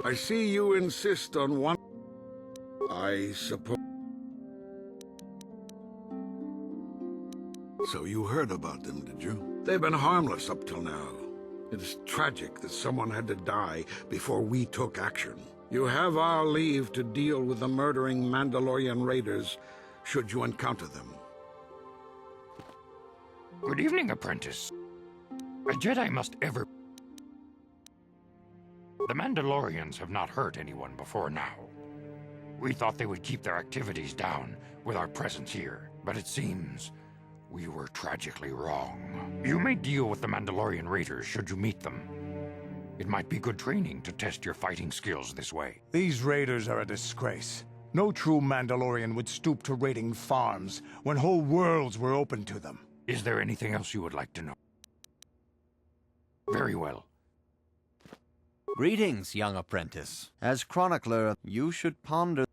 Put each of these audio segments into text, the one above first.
I see you insist on one. I suppose. So you heard about them, did you? They've been harmless up till now. It is tragic that someone had to die before we took action. You have our leave to deal with the murdering Mandalorian raiders, should you encounter them. Good evening, apprentice. A Jedi must ever... The Mandalorians have not hurt anyone before now. We thought they would keep their activities down with our presence here, but it seems we were tragically wrong. You may deal with the Mandalorian raiders should you meet them. It might be good training to test your fighting skills this way. These raiders are a disgrace. No true Mandalorian would stoop to raiding farms when whole worlds were open to them. Is there anything else you would like to know? Very well. Greetings, young apprentice. As chronicler, you should ponder...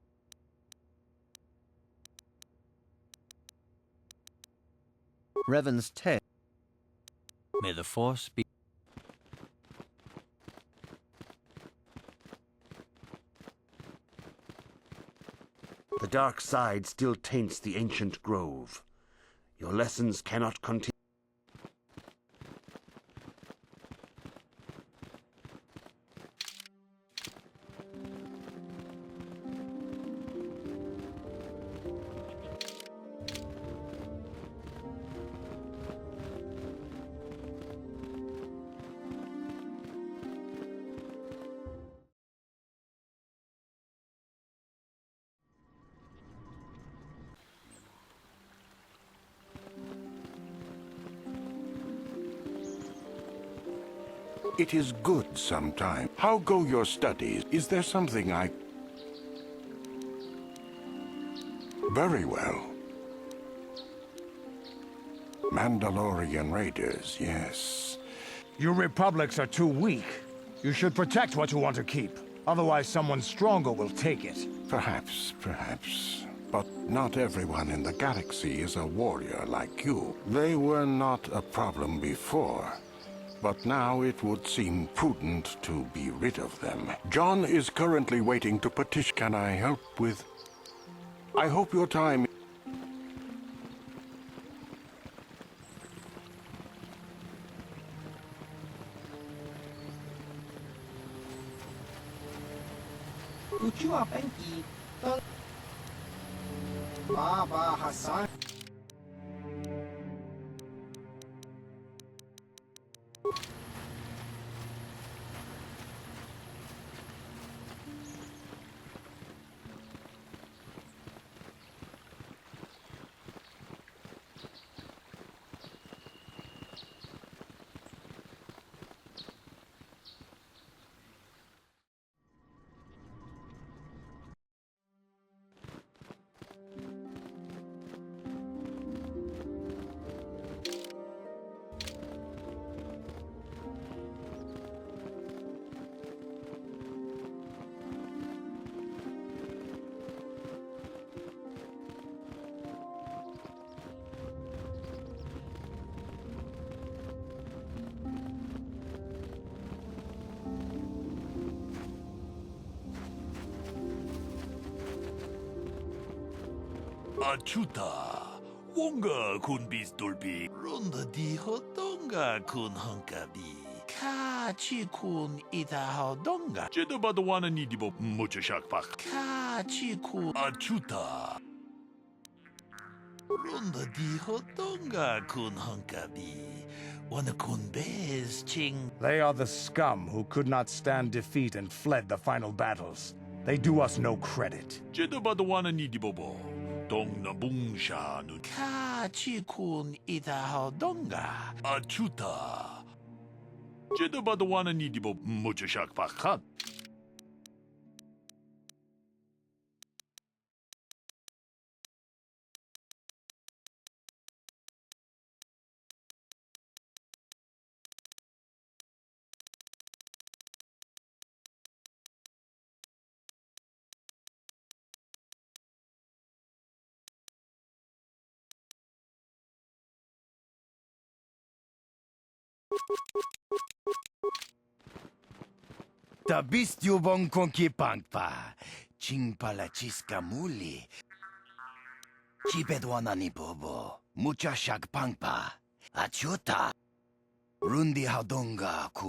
Revan's tale. May the Force be... The dark side still taints the ancient grove. Your lessons cannot continue. It is good sometime. How go your studies? Is there something I... Very well. Mandalorian raiders, yes. Your republics are too weak. You should protect what you want to keep. Otherwise, someone stronger will take it. Perhaps, perhaps. But not everyone in the galaxy is a warrior like you. They were not a problem before, but now it would seem prudent to be rid of them. John is currently waiting to petition. Can I help with... I hope your time... Uchiwa Benki. Baba Hassan. Achuta, wonga kun bistolpi, ronda di hodonga kun hunkabi. Kachi kun ita hodonga. Jeda badawana ni dibo mucha shakpak. Kachi kun achuta. Ronda di hodonga kun hunkabi. Wana kun bez ching. They are the scum who could not stand defeat and fled the final battles. They do us no credit. Jeda badawana ni dibobo. Dong na bung sha nu. Kachi kun ita hodonga. Achuta. Jeda badawana ni dibo mucha shakpak. Tabistyo bong konki pangpa, chingpala chiska muli. Chipedwana ni bobo, mucha shak pangpa, achuta. Rundi hadonga ku.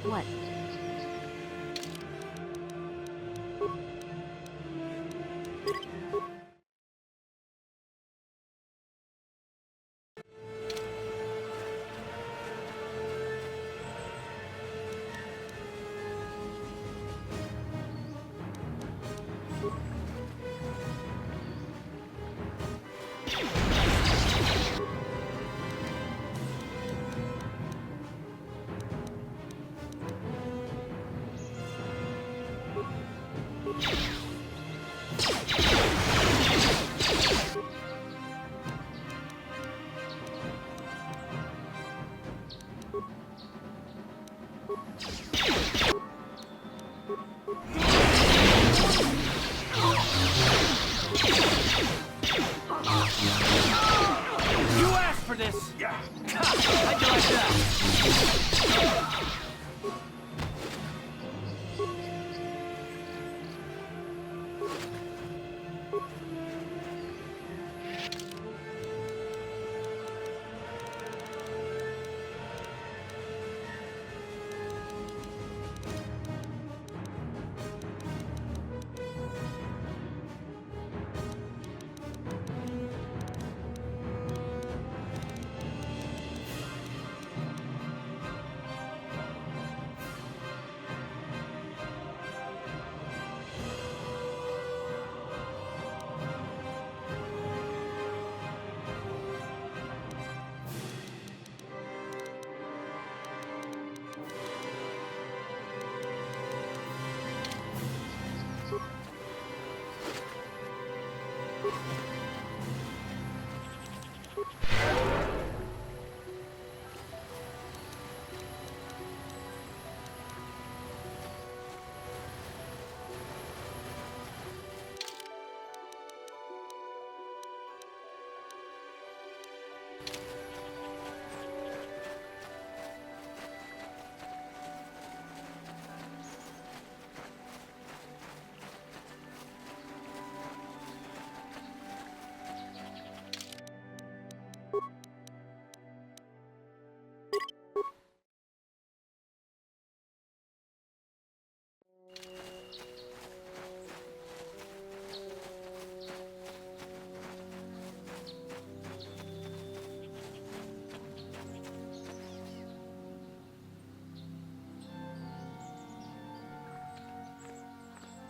What? You asked for this! How'd you like that?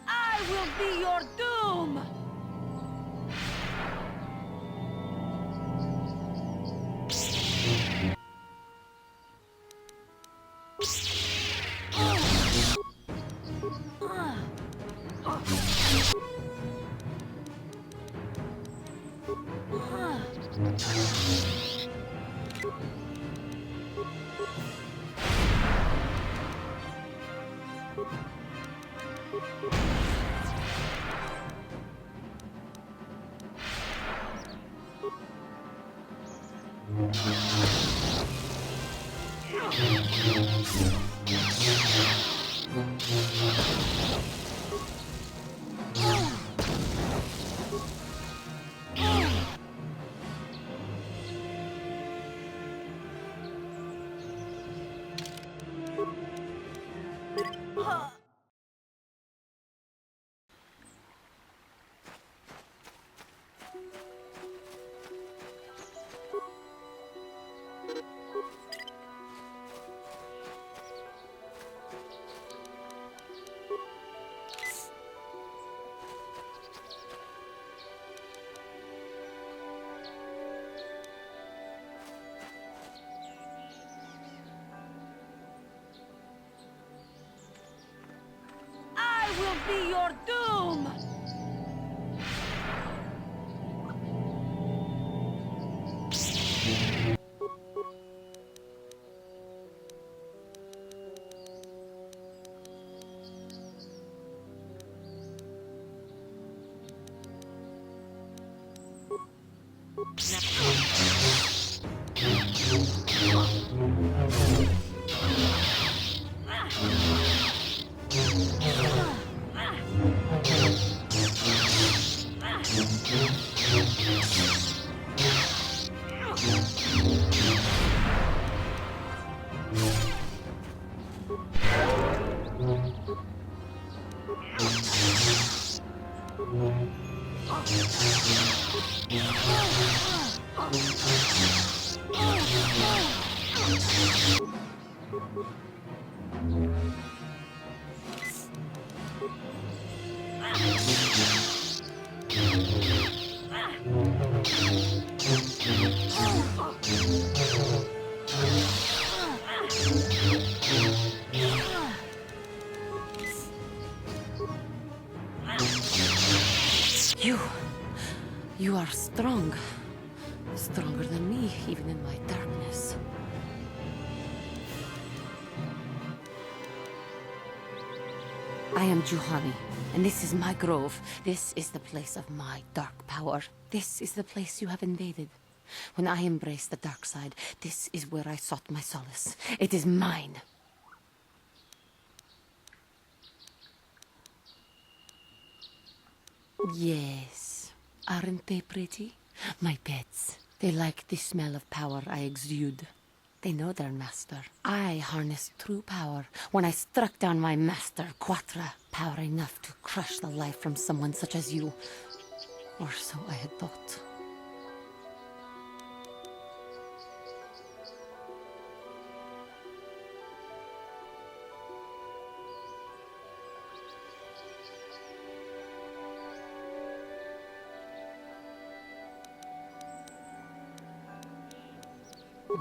I will be your doom! I will be your doom! You are strong. Stronger than me, even in my darkness. I am Juhani, and this is my grove. This is the place of my dark power. This is the place you have invaded. When I embraced the dark side, this is where I sought my solace. It is mine. Yes. Aren't they pretty? My pets. They like the smell of power I exude. They know their master. I harnessed true power when I struck down my master, Quatra. Power enough to crush the life from someone such as you. Or so I had thought.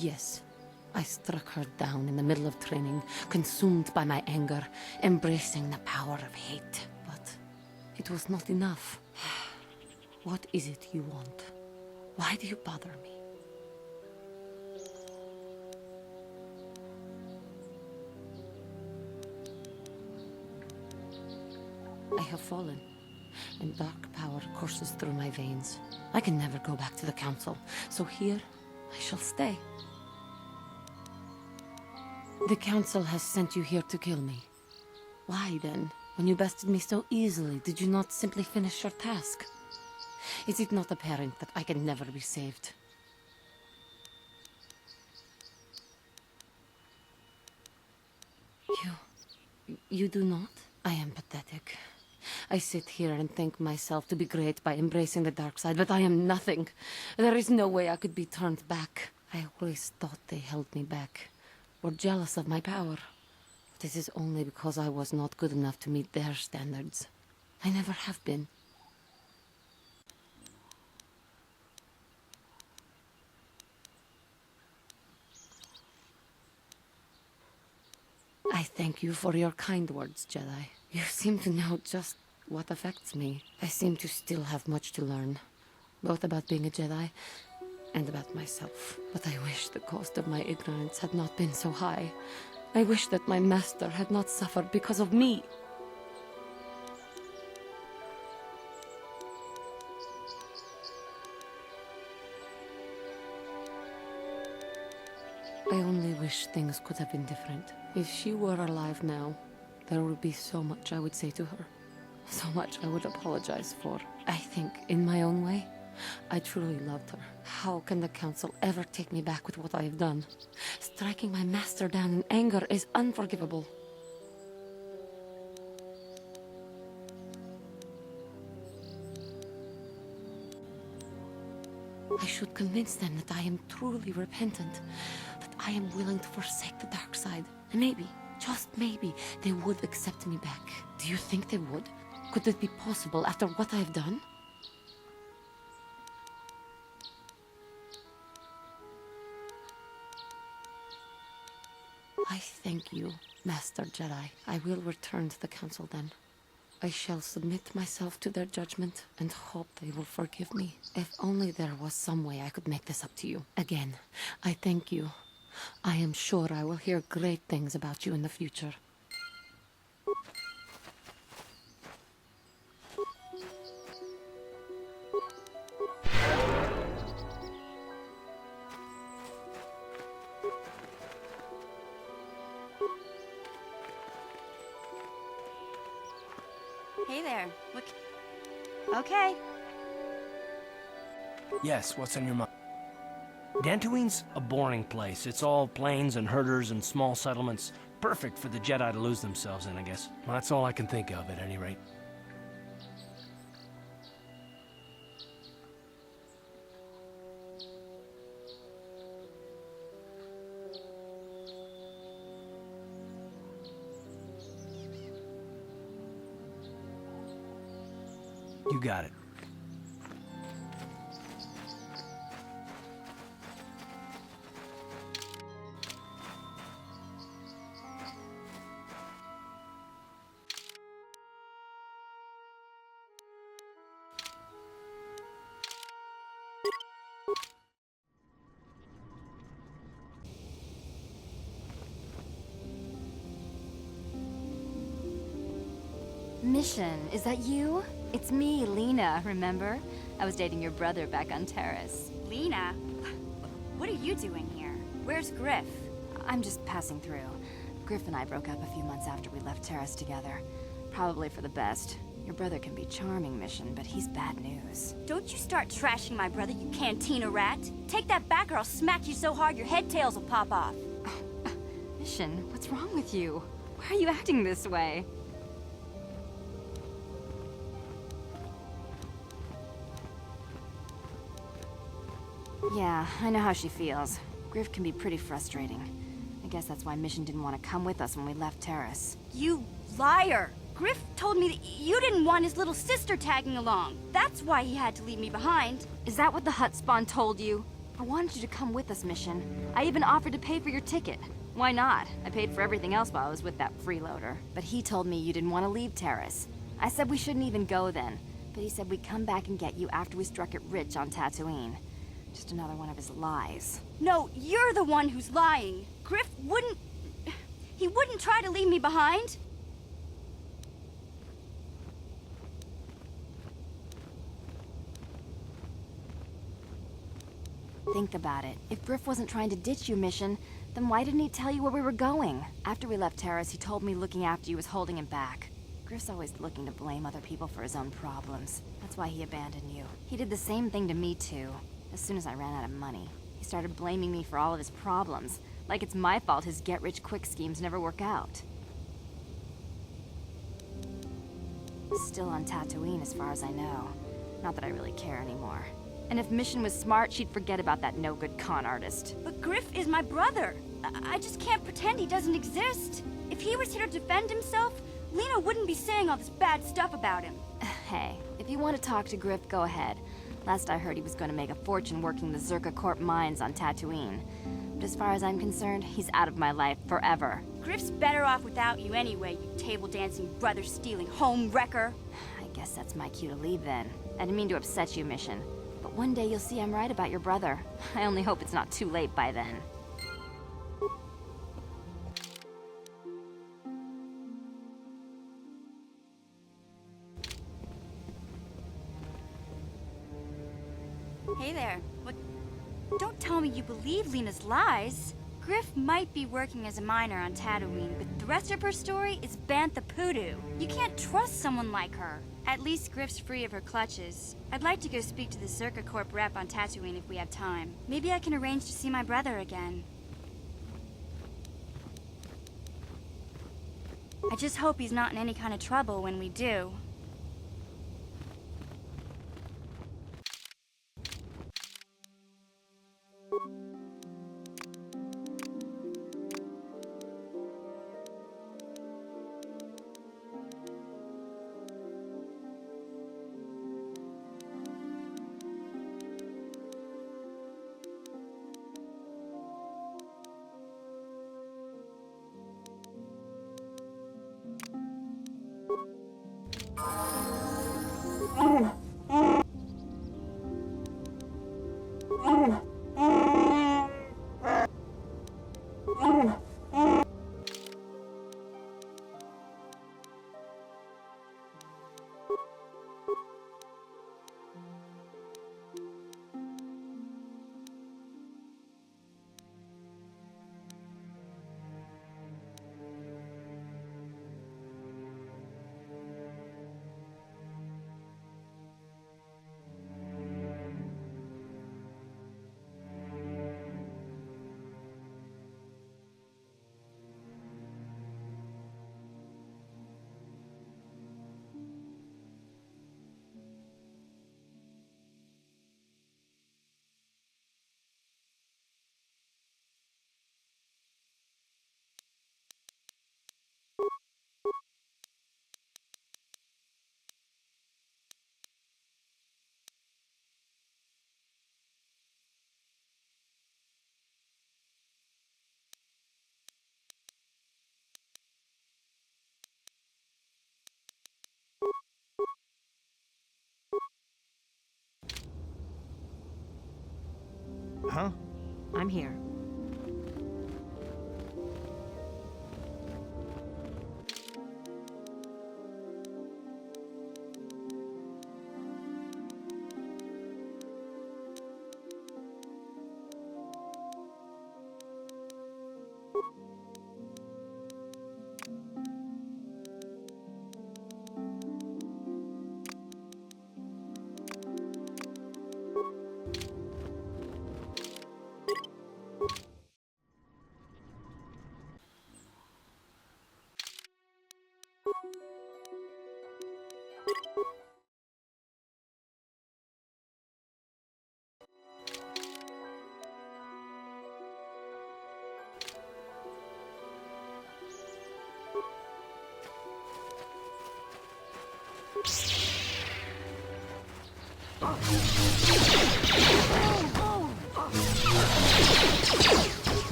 Yes, I struck her down in the middle of training, consumed by my anger, embracing the power of hate. But it was not enough. What is it you want? Why do you bother me? I have fallen, and dark power courses through my veins. I can never go back to the council, so here I shall stay. The council has sent you here to kill me. Why then, when you bested me so easily, did you not simply finish your task? Is it not apparent that I can never be saved? You do not? I am pathetic. I sit here and think myself to be great by embracing the dark side, but I am nothing. There is no way I could be turned back. I always thought they held me back, were jealous of my power. But it is only because I was not good enough to meet their standards. I never have been. I thank you for your kind words, Jedi. You seem to know just what affects me. I seem to still have much to learn, both about being a Jedi and about myself. But I wish the cost of my ignorance had not been so high. I wish that my master had not suffered because of me. I only wish things could have been different. If she were alive now, there would be so much I would say to her. So much I would apologize for. I think, in my own way, I truly loved her. How can the council ever take me back with what I have done? Striking my master down in anger is unforgivable. I should convince them that I am truly repentant, that I am willing to forsake the dark side. And maybe, just maybe, they would accept me back. Do you think they would? Could it be possible after what I have done? I thank you, Master Jedi. I will return to the council then. I shall submit myself to their judgment and hope they will forgive me. If only there was some way I could make this up to you. Again, I thank you. I am sure I will hear great things about you in the future. Hey there. Look. Okay. Yes, what's on your mind? Dantooine's a boring place. It's all plains and herders and small settlements. Perfect for the Jedi to lose themselves in, I guess. Well, that's all I can think of, at any rate. You got it. Mission, is that you? It's me, Lena, remember? I was dating your brother back on Terrace. Lena? What are you doing here? Where's Griff? I'm just passing through. Griff and I broke up a few months after we left Terrace together. Probably for the best. Your brother can be charming, Mission, but he's bad news. Don't you start trashing my brother, you cantina rat! Take that back or I'll smack you so hard your head tails will pop off! Mission, what's wrong with you? Why are you acting this way? Yeah, I know how she feels. Griff can be pretty frustrating. I guess that's why Mission didn't want to come with us when we left Terrace. You liar! Griff told me that you didn't want his little sister tagging along. That's why he had to leave me behind. Is that what the Hut Spawn told you? I wanted you to come with us, Mission. I even offered to pay for your ticket. Why not? I paid for everything else while I was with that freeloader. But he told me you didn't want to leave Terrace. I said we shouldn't even go then. But he said we'd come back and get you after we struck it rich on Tatooine. Just another one of his lies. No, you're the one who's lying. Griff wouldn't... He wouldn't try to leave me behind. Think about it. If Griff wasn't trying to ditch you, Mission, then why didn't he tell you where we were going? After we left Terrace, he told me looking after you was holding him back. Griff's always looking to blame other people for his own problems. That's why he abandoned you. He did the same thing to me, too. As soon as I ran out of money, he started blaming me for all of his problems. Like it's my fault his get-rich-quick schemes never work out. Still on Tatooine, as far as I know. Not that I really care anymore. And if Mission was smart, she'd forget about that no-good con artist. But Griff is my brother. I just can't pretend he doesn't exist. If he was here to defend himself, Lena wouldn't be saying all this bad stuff about him. Hey, if you want to talk to Griff, go ahead. Last I heard, he was going to make a fortune working the Zerka Corp mines on Tatooine. But as far as I'm concerned, he's out of my life forever. Griff's better off without you anyway, you table-dancing, brother-stealing home wrecker. I guess that's my cue to leave then. I didn't mean to upset you, Mission. But one day you'll see I'm right about your brother. I only hope it's not too late by then. Hey there. What? Don't tell me you believe Lena's lies. Griff might be working as a miner on Tatooine, but the rest of her story is Bantha Poodoo. You can't trust someone like her. At least Griff's free of her clutches. I'd like to go speak to the Zerka Corp rep on Tatooine if we have time. Maybe I can arrange to see my brother again. I just hope he's not in any kind of trouble when we do. Huh? I'm here.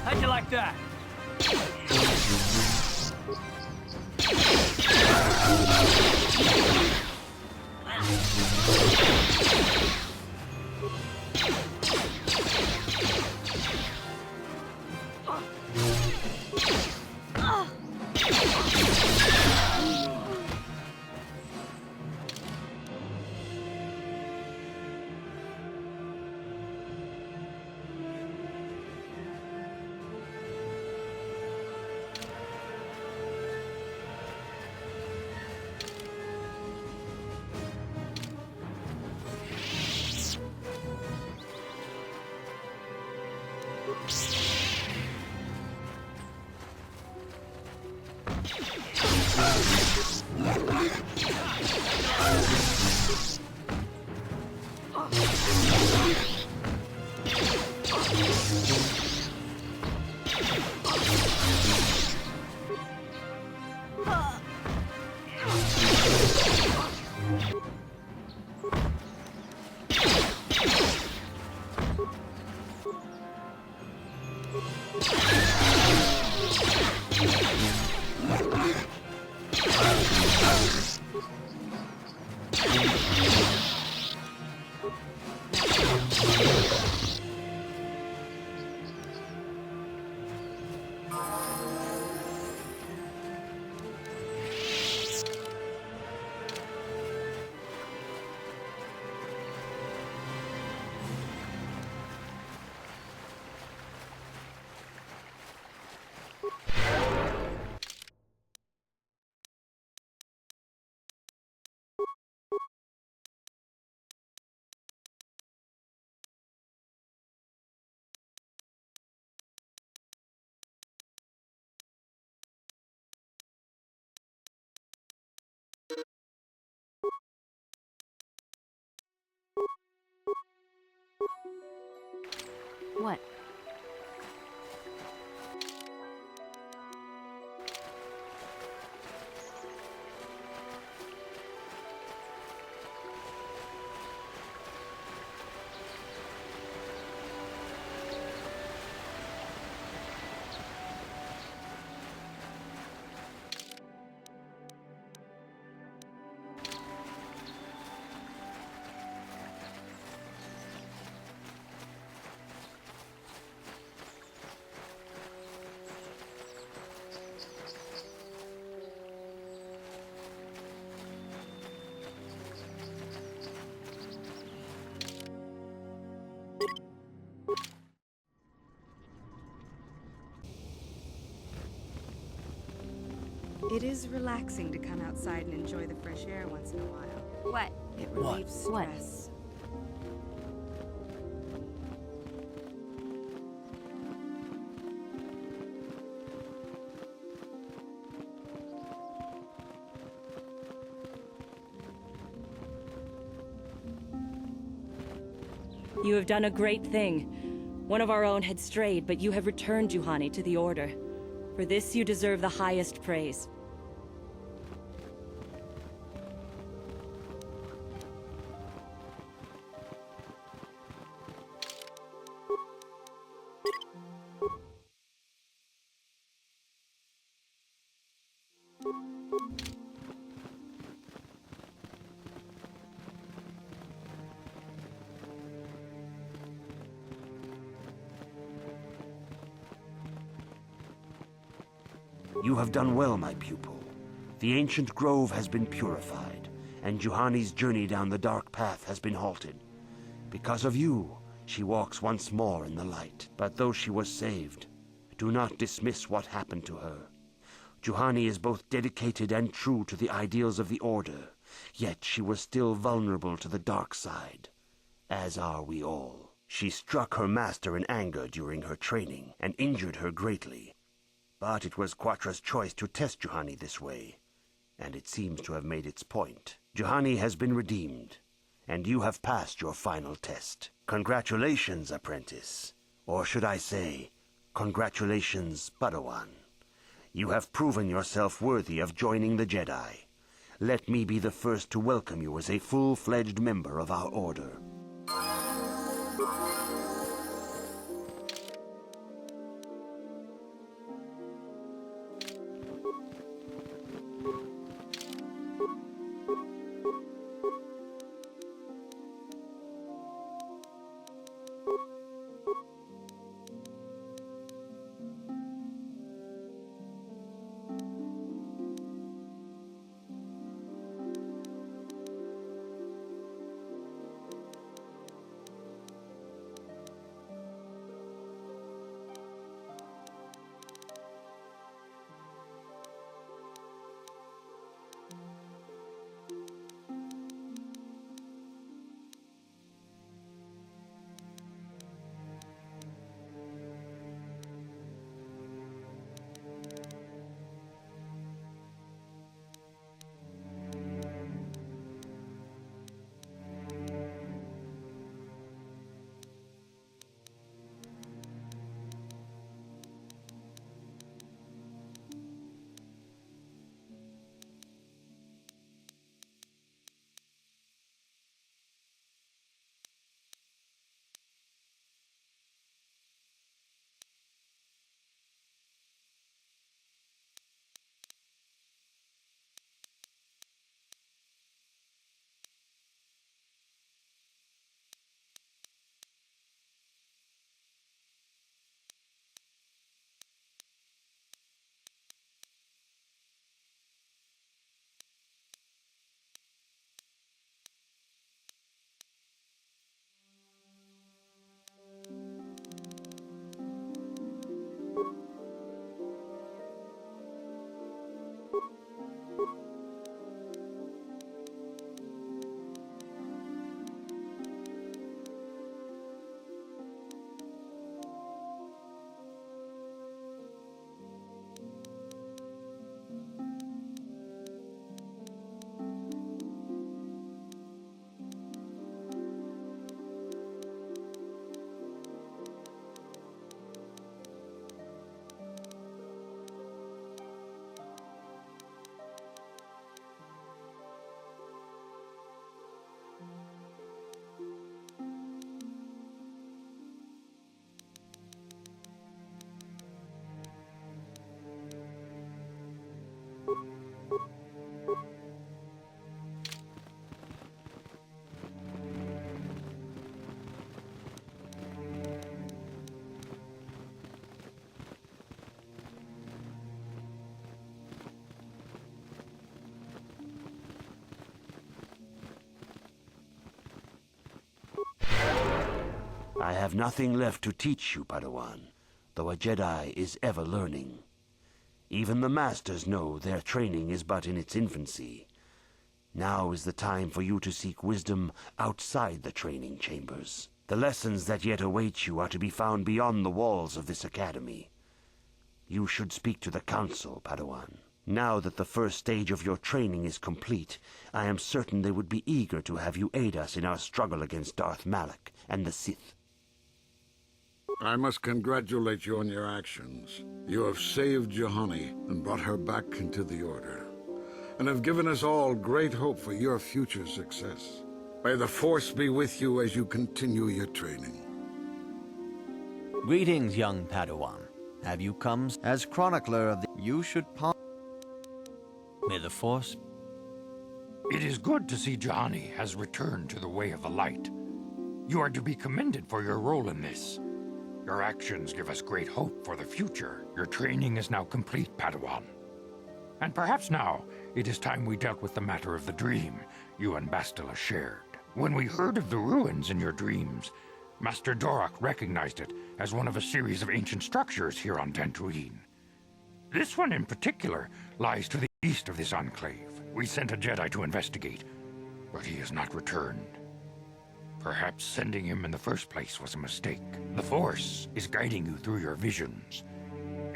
How'd you like that? What? It is relaxing to come outside and enjoy the fresh air once in a while. What? It relieves stress. You have done a great thing. One of our own had strayed, but you have returned Juhani to the Order. For this you deserve the highest praise. You have done well, my pupil. The ancient grove has been purified, and Juhani's journey down the dark path has been halted. Because of you, she walks once more in the light. But though she was saved, do not dismiss what happened to her. Juhani is both dedicated and true to the ideals of the Order, yet she was still vulnerable to the dark side, as are we all. She struck her master in anger during her training, and injured her greatly. But it was Quatra's choice to test Juhani this way, and it seems to have made its point. Juhani has been redeemed, and you have passed your final test. Congratulations, apprentice. Or should I say, congratulations, Padawan. You have proven yourself worthy of joining the Jedi. Let me be the first to welcome you as a full-fledged member of our Order. I have nothing left to teach you, Padawan, though a Jedi is ever learning. Even the Masters know their training is but in its infancy. Now is the time for you to seek wisdom outside the training chambers. The lessons that yet await you are to be found beyond the walls of this academy. You should speak to the Council, Padawan. Now that the first stage of your training is complete, I am certain they would be eager to have you aid us in our struggle against Darth Malak and the Sith. I must congratulate you on your actions. You have saved Juhani and brought her back into the Order, and have given us all great hope for your future success. May the Force be with you as you continue your training. Greetings, young Padawan. Have you come as chronicler of the... You should May the Force... It is good to see Juhani has returned to the way of the light. You are to be commended for your role in this. Your actions give us great hope for the future. Your training is now complete, Padawan. And perhaps now, it is time we dealt with the matter of the dream you and Bastila shared. When we heard of the ruins in your dreams, Master Dorak recognized it as one of a series of ancient structures here on Dantooine. This one in particular lies to the east of this enclave. We sent a Jedi to investigate, but he has not returned. Perhaps sending him in the first place was a mistake. The Force is guiding you through your visions.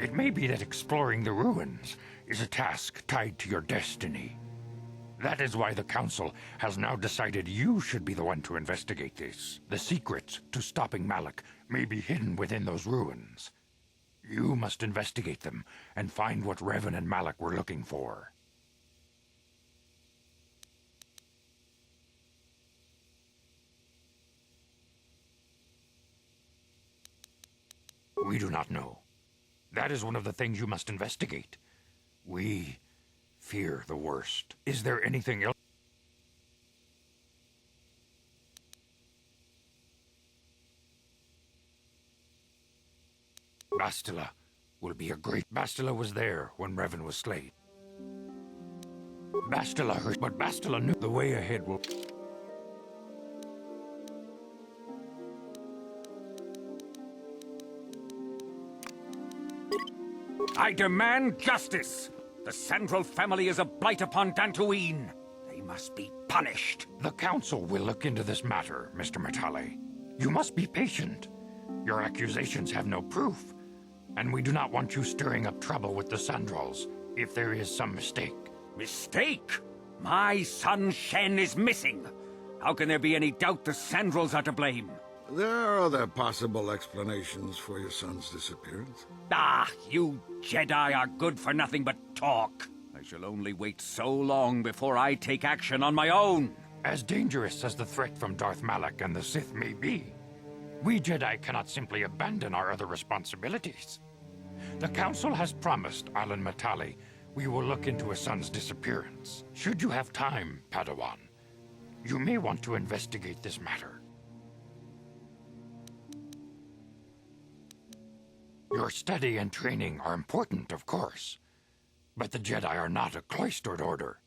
It may be that exploring the ruins is a task tied to your destiny. That is why the Council has now decided you should be the one to investigate this. The secrets to stopping Malak may be hidden within those ruins. You must investigate them and find what Revan and Malak were looking for. We do not know. That is one of the things you must investigate. We fear the worst. Is there anything else? Bastila will be a great... Bastila was there when Revan was slain. Bastila heard, but Bastila knew the way ahead will... I demand justice! The Sandral family is a blight upon Dantooine. They must be punished. The Council will look into this matter, Mr. Matale. You must be patient. Your accusations have no proof, and we do not want you stirring up trouble with the Sandrals if there is some mistake. Mistake? My son Shen is missing. How can there be any doubt the Sandrals are to blame? There are other possible explanations for your son's disappearance. Ah, you Jedi are good for nothing but talk. I shall only wait so long before I take action on my own. As dangerous as the threat from Darth Malak and the Sith may be, we Jedi cannot simply abandon our other responsibilities. The Council has promised Alan Matale we will look into his son's disappearance. Should you have time, Padawan, you may want to investigate this matter. Your study and training are important, of course, but the Jedi are not a cloistered order.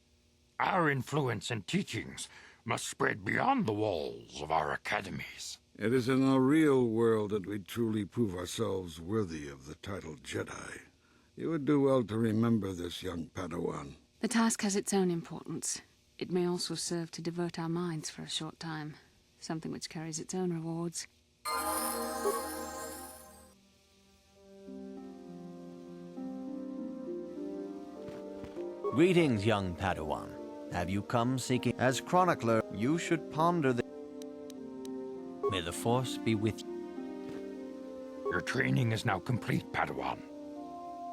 Our influence and teachings must spread beyond the walls of our academies. It is in the real world that we truly prove ourselves worthy of the title Jedi. You would do well to remember this, young Padawan. The task has its own importance. It may also serve to divert our minds for a short time, something which carries its own rewards. Greetings, young Padawan. Have you come seeking... As chronicler, you should ponder the... May the Force be with you. Your training is now complete, Padawan.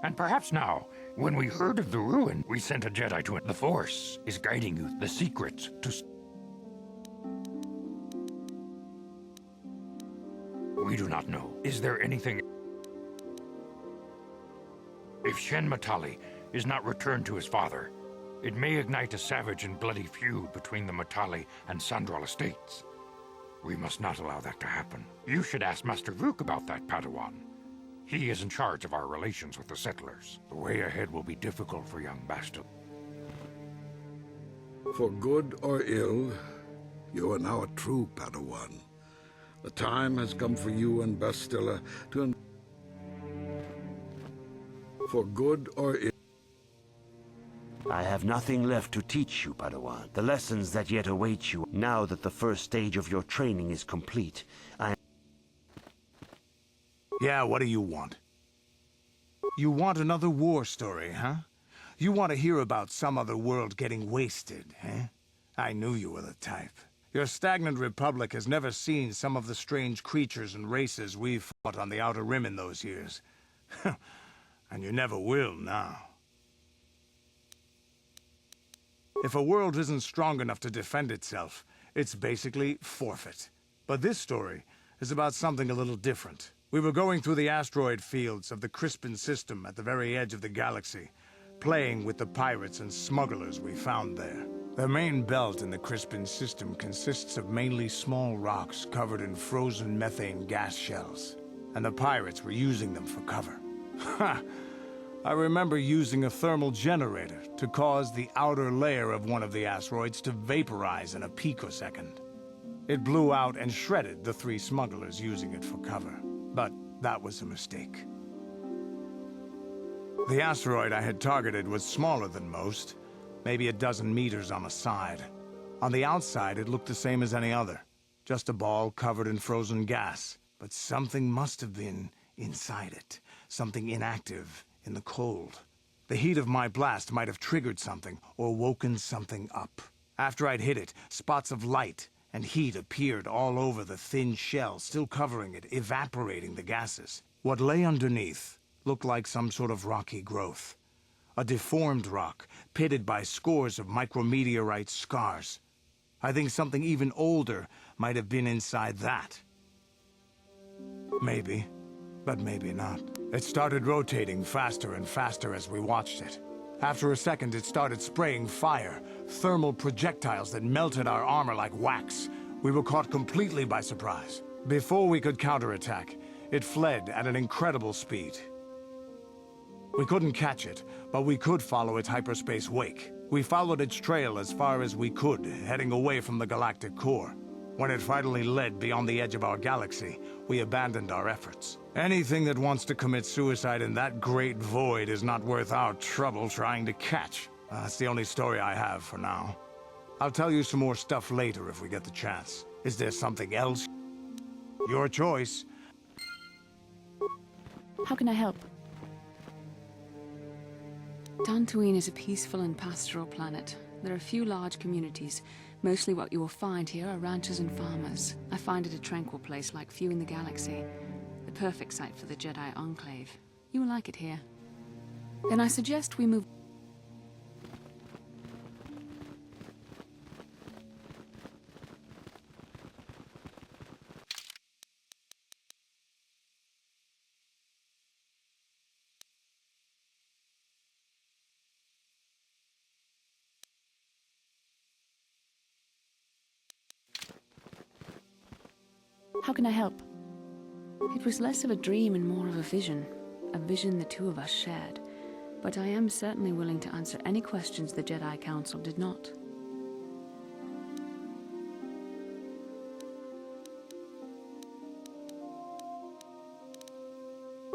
And perhaps now, when we heard of the ruin, we sent a Jedi to it. The Force is guiding you. The secrets to... We do not know. Is there anything... If Shen Matale is not returned to his father, it may ignite a savage and bloody feud between the Matale and Sandral estates. We must not allow that to happen. You should ask Master Vuk about that, Padawan. He is in charge of our relations with the settlers. The way ahead will be difficult for young Bastila. For good or ill, you are now a true Padawan. The time has come for you and Bastila to... For good or ill... I have nothing left to teach you, Padawan. The lessons that yet await you, now that the first stage of your training is complete, Yeah, what do you want? You want another war story, huh? You want to hear about some other world getting wasted, eh? I knew you were the type. Your stagnant republic has never seen some of the strange creatures and races we've fought on the Outer Rim in those years. And you never will now. If a world isn't strong enough to defend itself, it's basically forfeit. But this story is about something a little different. We were going through the asteroid fields of the Crispin system at the very edge of the galaxy, playing with the pirates and smugglers we found there. The main belt in the Crispin system consists of mainly small rocks covered in frozen methane gas shells. and the pirates were using them for cover. Ha! I remember using a thermal generator to cause the outer layer of one of the asteroids to vaporize in a picosecond. It blew out and shredded the 3 smugglers using it for cover, but that was a mistake. The asteroid I had targeted was smaller than most, maybe a dozen meters on a side. On the outside, it looked the same as any other, just a ball covered in frozen gas. But something must have been inside it, something inactive in the cold. The heat of my blast might have triggered something or woken something up. After I'd hit it, spots of light and heat appeared all over the thin shell, still covering it, evaporating the gases. What lay underneath looked like some sort of rocky growth. A deformed rock, pitted by scores of micrometeorite scars. I think something even older might have been inside that. Maybe, but maybe not. It started rotating faster and faster as we watched it. After a second, it started spraying fire, thermal projectiles that melted our armor like wax. We were caught completely by surprise. Before we could counterattack, it fled at an incredible speed. We couldn't catch it, but we could follow its hyperspace wake. We followed its trail as far as we could, heading away from the galactic core. When it finally led beyond the edge of our galaxy, we abandoned our efforts. Anything that wants to commit suicide in that great void is not worth our trouble trying to catch. That's the only story I have for now. I'll tell you some more stuff later if we get the chance. Is there something else? Your choice. How can I help? Dantooine is a peaceful and pastoral planet. There are few large communities. Mostly what you will find here are ranchers and farmers. I find it a tranquil place like few in the galaxy. The perfect site for the Jedi Enclave. You will like it here. Then I suggest we move... How can I help? It was less of a dream and more of a vision the two of us shared. But I am certainly willing to answer any questions the Jedi Council did not.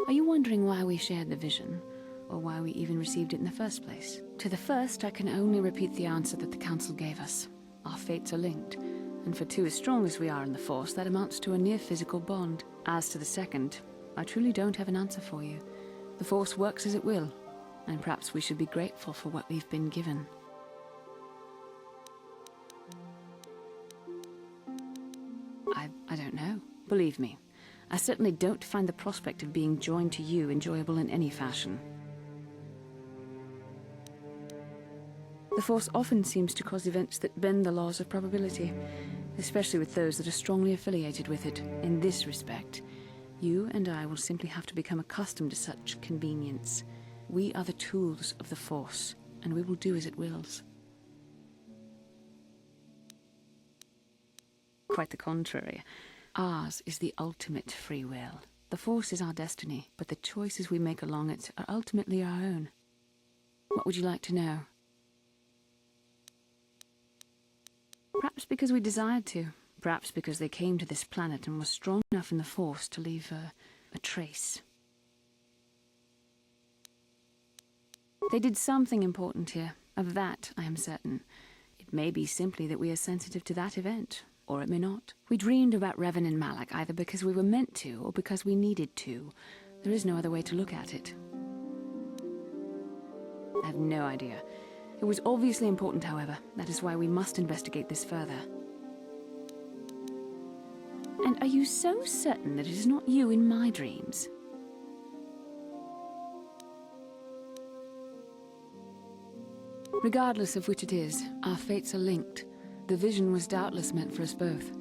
Are you wondering why we shared the vision, or why we even received it in the first place? To the first, I can only repeat the answer that the Council gave us. Our fates are linked. And for two as strong as we are in the Force, that amounts to a near-physical bond. As to the second, I truly don't have an answer for you. The Force works as it will, and perhaps we should be grateful for what we've been given. I don't know. Believe me, I certainly don't find the prospect of being joined to you enjoyable in any fashion. The Force often seems to cause events that bend the laws of probability, especially with those that are strongly affiliated with it. In this respect, you and I will simply have to become accustomed to such convenience. We are the tools of the Force, and we will do as it wills. Quite the contrary. Ours is the ultimate free will. The Force is our destiny, but the choices we make along it are ultimately our own. What would you like to know? Perhaps because we desired to. Perhaps because they came to this planet and were strong enough in the Force to leave a trace. They did something important here. Of that, I am certain. It may be simply that we are sensitive to that event, or it may not. We dreamed about Revan and Malak either because we were meant to, or because we needed to. There is no other way to look at it. I have no idea. It was obviously important, however. That is why we must investigate this further. And are you so certain that it is not you in my dreams? Regardless of which it is, our fates are linked. The vision was doubtless meant for us both.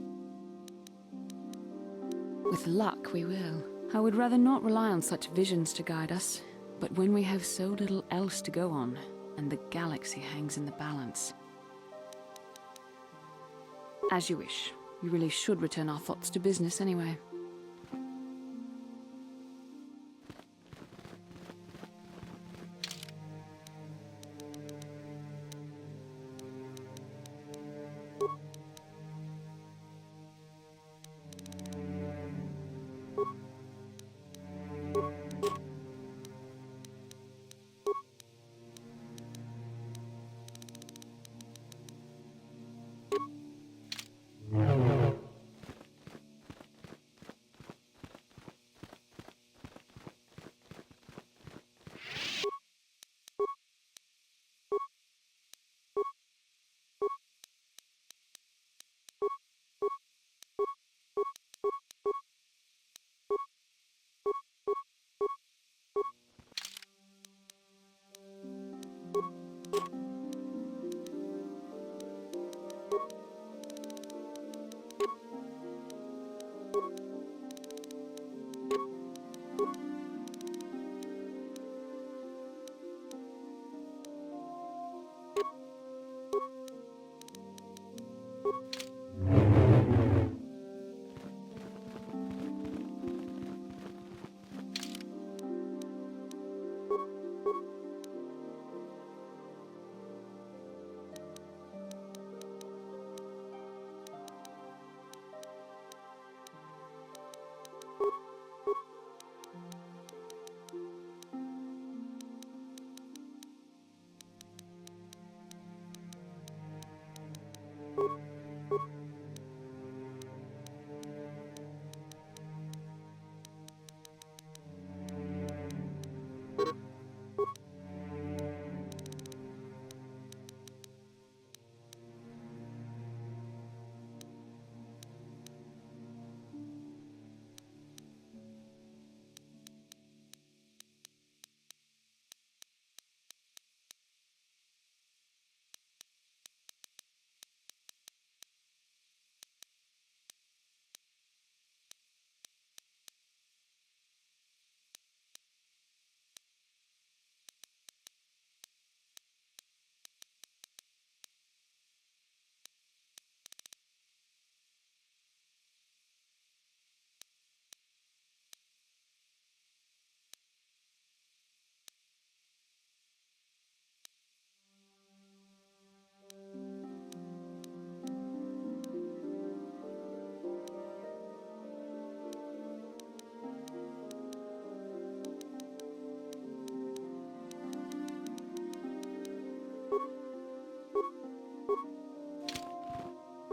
With luck, we will. I would rather not rely on such visions to guide us, but when we have so little else to go on, and the galaxy hangs in the balance. As you wish. We really should return our thoughts to business anyway.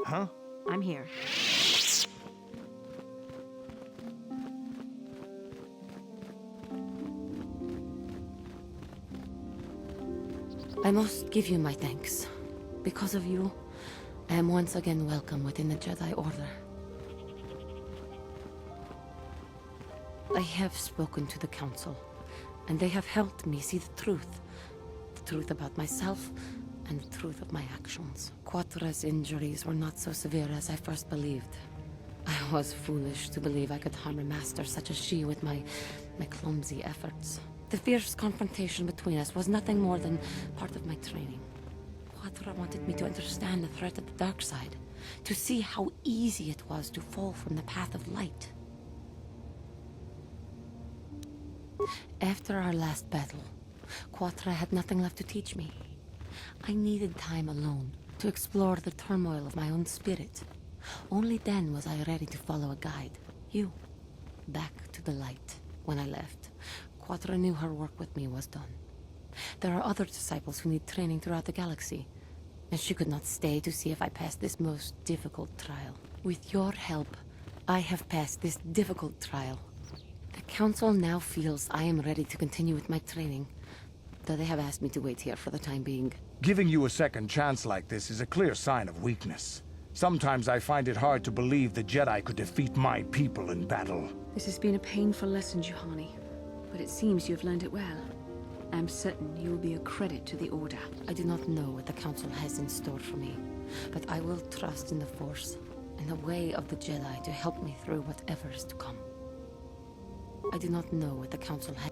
Huh? I'm here. I must give you my thanks. Because of you, I am once again welcome within the Jedi Order. I have spoken to the Council, and they have helped me see the truth. The truth about myself, and the truth of my actions. Quatra's injuries were not so severe as I first believed. I was foolish to believe I could harm a master such as she with my clumsy efforts. The fierce confrontation between us was nothing more than part of my training. Quatra wanted me to understand the threat of the dark side, to see how easy it was to fall from the path of light. After our last battle, Quatra had nothing left to teach me. I needed time alone to explore the turmoil of my own spirit. Only then was I ready to follow a guide. You. Back to the light. When I left, Quatra knew her work with me was done. There are other disciples who need training throughout the galaxy, and she could not stay to see if I passed this most difficult trial. With your help, I have passed this difficult trial. The Council now feels I am ready to continue with my training, though they have asked me to wait here for the time being. Giving you a second chance like this is a clear sign of weakness. Sometimes I find it hard to believe the Jedi could defeat my people in battle. This has been a painful lesson, Juhani, but it seems you have learned it well. I am certain you will be a credit to the Order. I do not know what the Council has in store for me, but I will trust in the Force and the way of the Jedi to help me through whatever is to come. I do not know what the Council has.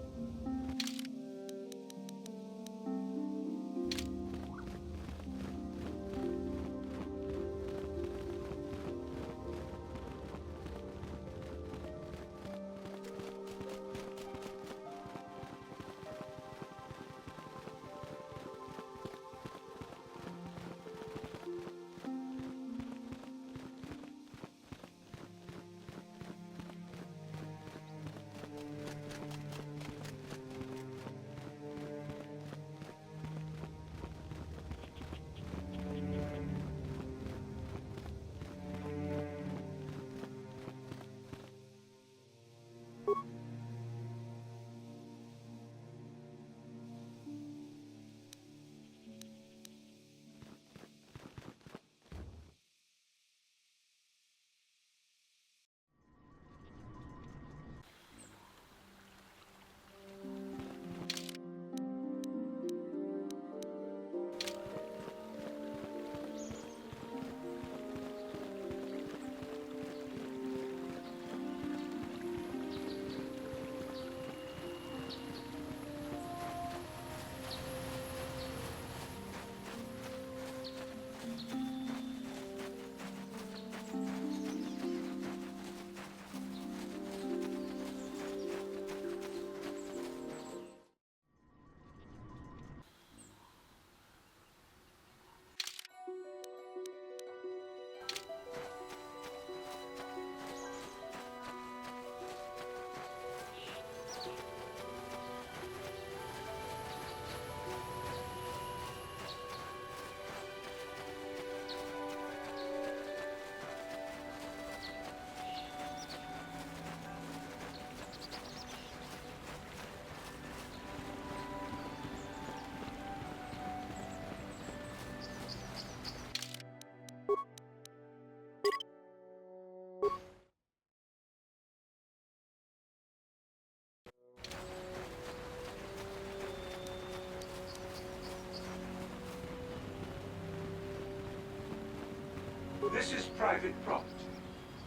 This is private property.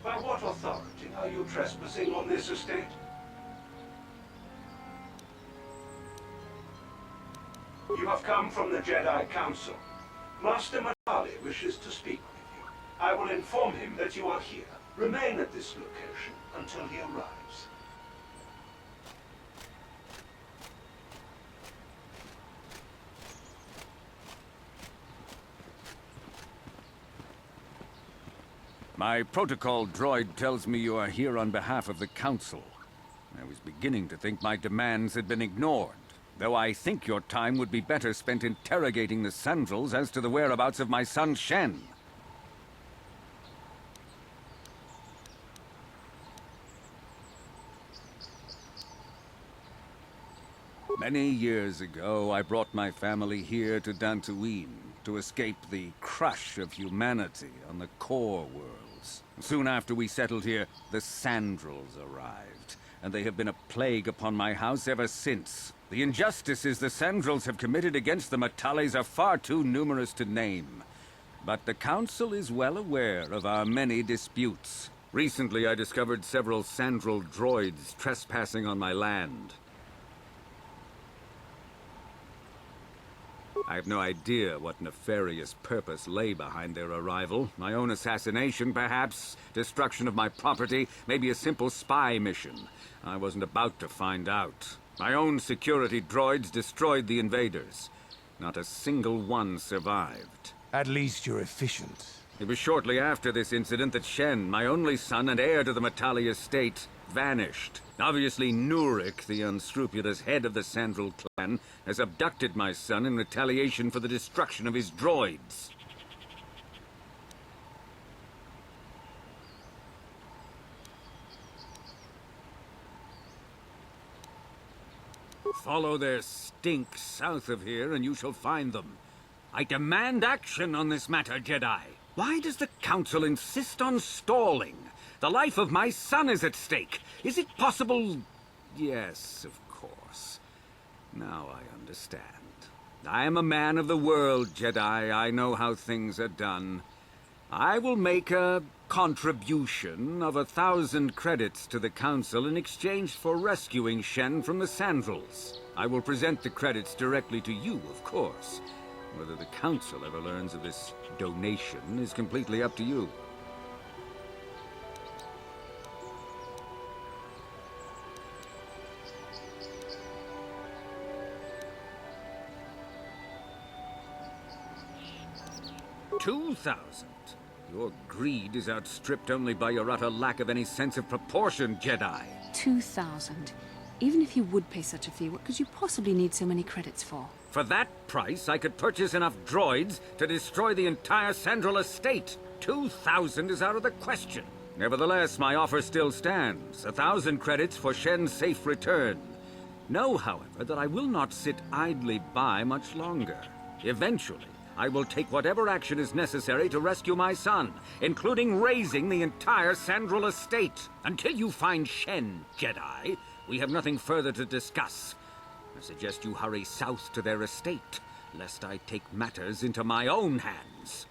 By what authority are you trespassing on this estate? You have come from the Jedi Council. Master Matali wishes to speak with you. I will inform him that you are here. Remain at this location until he arrives. My protocol droid tells me you are here on behalf of the Council. I was beginning to think my demands had been ignored, though I think your time would be better spent interrogating the Sandrels as to the whereabouts of my son Shen. Many years ago, I brought my family here to Dantooine to escape the crush of humanity on the core worlds. Soon after we settled here, the Sandrels arrived, and they have been a plague upon my house ever since. The injustices the Sandrels have committed against the Matalis are far too numerous to name. But the Council is well aware of our many disputes. Recently, I discovered several Sandrel droids trespassing on my land. I have no idea what nefarious purpose lay behind their arrival. My own assassination, perhaps? Destruction of my property? Maybe a simple spy mission? I wasn't about to find out. My own security droids destroyed the invaders. Not a single one survived. At least you're efficient. It was shortly after this incident that Shen, my only son and heir to the Matali estate, vanished. Obviously, Nurik, the unscrupulous head of the Sandrel clan, has abducted my son in retaliation for the destruction of his droids. Follow their stink south of here and you shall find them. I demand action on this matter, Jedi. Why does the Council insist on stalling? The life of my son is at stake. Is it possible? Yes, of course. Now I understand. I am a man of the world, Jedi. I know how things are done. I will make a contribution of 1,000 credits to the Council in exchange for rescuing Shen from the Sandrels. I will present the credits directly to you, of course. Whether the Council ever learns of this donation is completely up to you. $2,000. Your greed is outstripped only by your utter lack of any sense of proportion, Jedi. 2,000. Even if you would pay such a fee, what could you possibly need so many credits for? For that price, I could purchase enough droids to destroy the entire Sandrel estate. 2,000 is out of the question. Nevertheless, my offer still stands. 1,000 credits for Shen's safe return. Know, however, that I will not sit idly by much longer. Eventually, I will take whatever action is necessary to rescue my son, including razing the entire Sandrel estate. Until you find Shen, Jedi, we have nothing further to discuss. I suggest you hurry south to their estate, lest I take matters into my own hands.